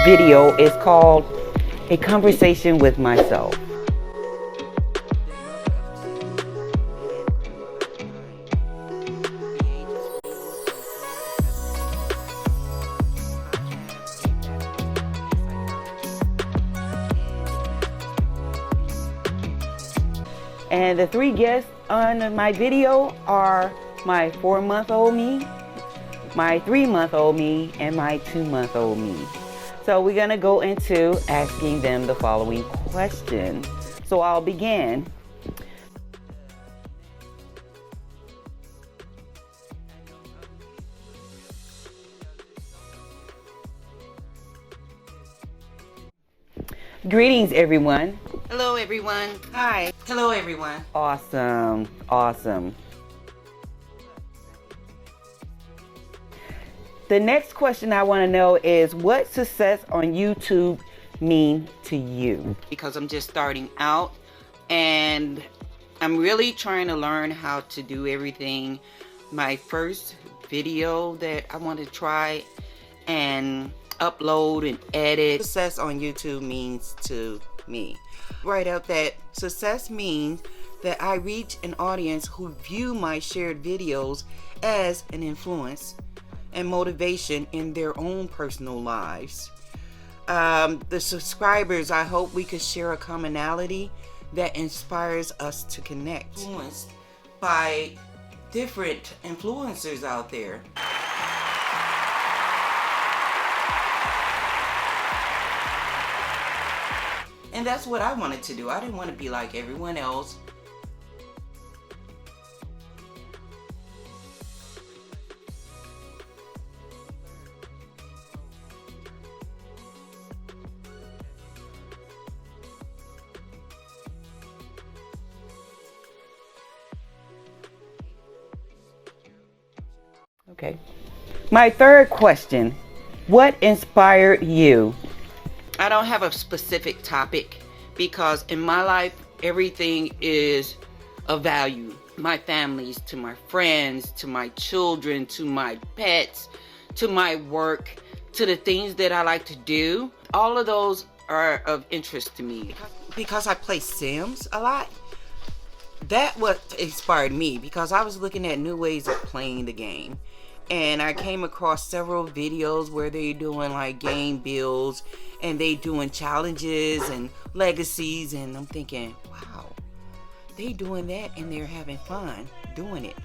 video is called A Conversation with Myself. And the 3 guests on my video are my 4-month-old me, my 3-month-old me, and my 2-month-old me. So we're gonna go into asking them the following question. So I'll begin. Greetings, everyone. Hello, everyone. Hi. Hello, everyone. Awesome, awesome. The next question I want to know is, what success on YouTube mean to you? Because I'm just starting out and I'm really trying to learn how to do everything. My first video that I want to try and upload and edit. Success on YouTube means to me. Write out that success means that I reach an audience who view my shared videos as an influence and motivation in their own personal lives. The subscribers, I hope we could share a commonality that inspires us to connect. Influenced by different influencers out there. And that's what I wanted to do. I didn't want to be like everyone else. Okay. My third question, what inspired you? I don't have a specific topic because in my life, everything is of value. My families, to my friends, to my children, to my pets, to my work, to the things that I like to do. All of those are of interest to me. Because I play Sims a lot, that what inspired me, because I was looking at new ways of playing the game. And I came across several videos where they doing like game builds and they doing challenges and legacies, and I'm thinking, wow, they doing that and they're having fun doing it.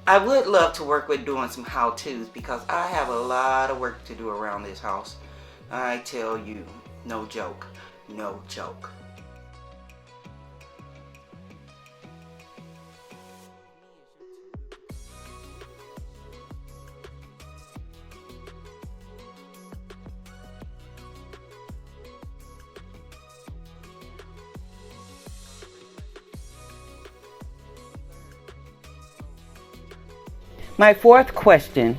I would love to work with doing some how-tos because I have a lot of work to do around this house. I tell you, no joke, no joke. My fourth question,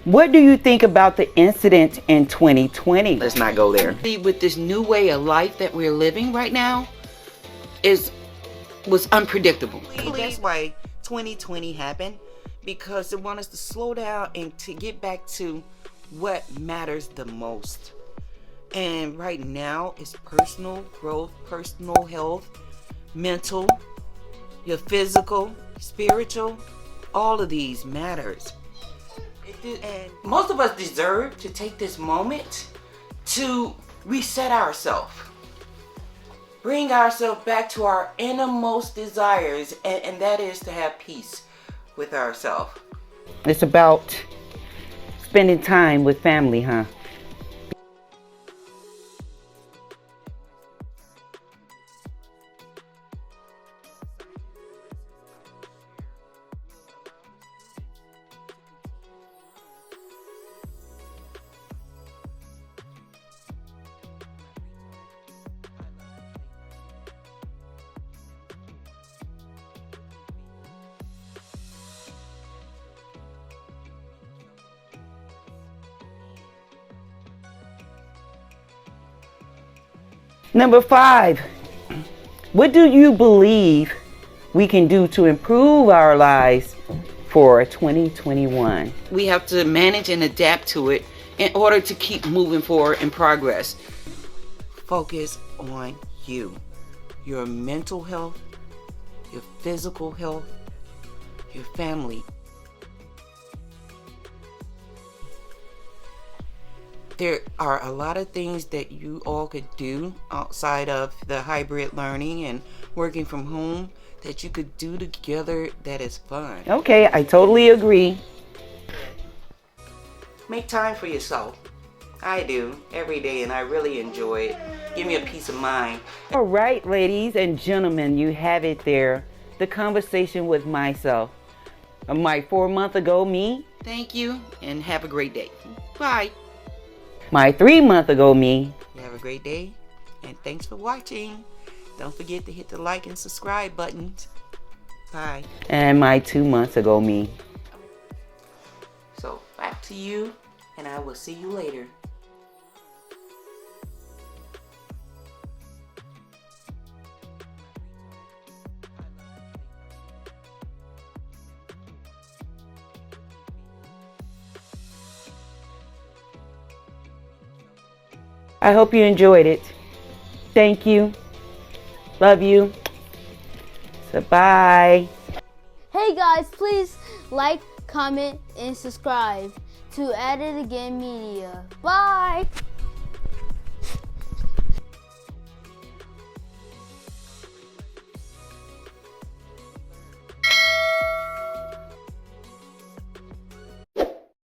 what do you think about the incident in 2020? Let's not go there. With this new way of life that we're living right now was unpredictable. That's why 2020 happened, because it wants us to slow down and to get back to what matters the most. And right now it's personal growth, personal health, mental, your physical, spiritual. All of these matters. And most of us deserve to take this moment to reset ourselves. Bring ourselves back to our innermost desires, and that is to have peace with ourselves. It's about spending time with family, huh? Number 5, what do you believe we can do to improve our lives for 2021? We have to manage and adapt to it in order to keep moving forward and progress. Focus on you, your mental health, your physical health, your family. There are a lot of things that you all could do outside of the hybrid learning and working from home that you could do together that is fun. Okay, I totally agree. Make time for yourself. I do every day, and I really enjoy it. Give me a peace of mind. All right, ladies and gentlemen, you have it there. The conversation with myself. My 4-month-ago me. Thank you, and have a great day. Bye. My 3-month-ago me. Have a great day, and thanks for watching. Don't forget to hit the like and subscribe buttons. Bye. And my 2 months ago me. So back to you, and I will see you later. I hope you enjoyed it. Thank you. Love you. So bye. Hey guys, please like, comment, and subscribe to At It Again Media. Bye!